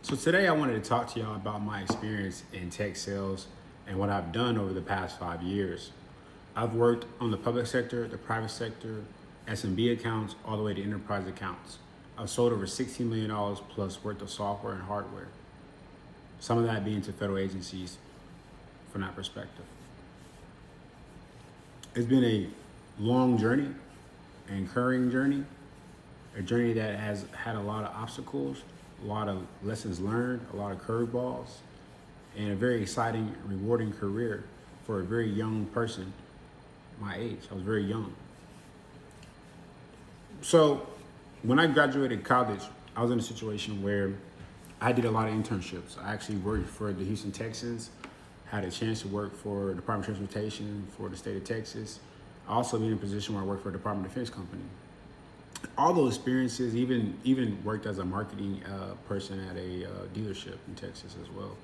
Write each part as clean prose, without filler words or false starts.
So today I wanted to talk to y'all about my experience in tech sales and what I've done over the past 5 years. I've worked on the public sector, the private sector, SMB accounts, all the way to enterprise accounts. I've sold over $16 million plus worth of software and hardware. Some of that being to federal agencies from that perspective. It's been a long journey, an incurring journey, a journey that has had a lot of obstacles, a lot of lessons learned, a lot of curveballs, and a very exciting, rewarding career for a very young person my age. I was very young. So when I graduated college, I was in a situation where I did a lot of internships. I actually worked for the Houston Texans, had a chance to work for the Department of Transportation for the state of Texas. I also been in a position where I worked for a Department of Defense company. All those experiences, even worked as a marketing person at a dealership in Texas as well.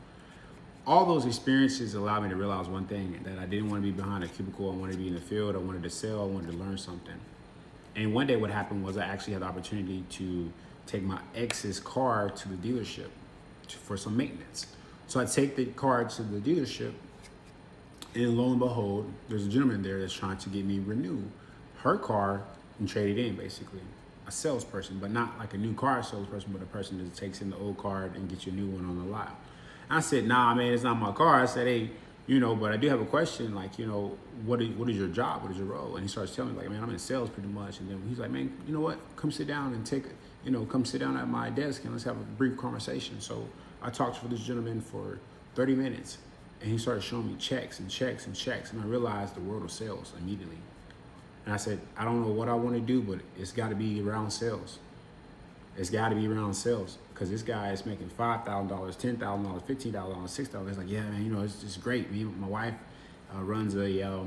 All those experiences allowed me to realize one thing, that I didn't want to be behind a cubicle. I wanted to be in the field. I wanted to sell. I wanted to learn something. And one day what happened was I actually had the opportunity to take my ex's car to the dealership for some maintenance. So I take the car to the dealership, and lo and behold, there's a gentleman there that's trying to get me renew her car and trade it in, basically. A salesperson, but not like a new car salesperson, but a person that takes in the old car and gets you a new one on the lot. I said, nah, man, it's not my car. I said, hey, but I do have a question, like, what is your job? What is your role? And he starts telling me, like, man, I'm in sales pretty much. And then he's like, man, you know what? Come sit down and come sit down at my desk and let's have a brief conversation. So I talked to this gentleman for 30 minutes, and he started showing me checks and checks and checks. And I realized the world of sales immediately. And I said, I don't know what I want to do, but it's got to be around sales. It's got to be around sales, because this guy is making $5,000, $10,000, $15,000, $6,000. It's like, yeah, man, it's just great. My wife runs a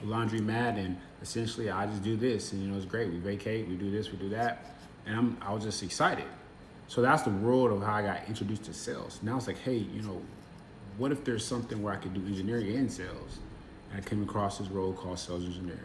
laundromat, and essentially I just do this, and it's great. We vacate, we do this, we do that, and I was just excited. So that's the world of how I got introduced to sales. Now it's like, hey, what if there's something where I could do engineering and sales? And I came across this role called sales engineering.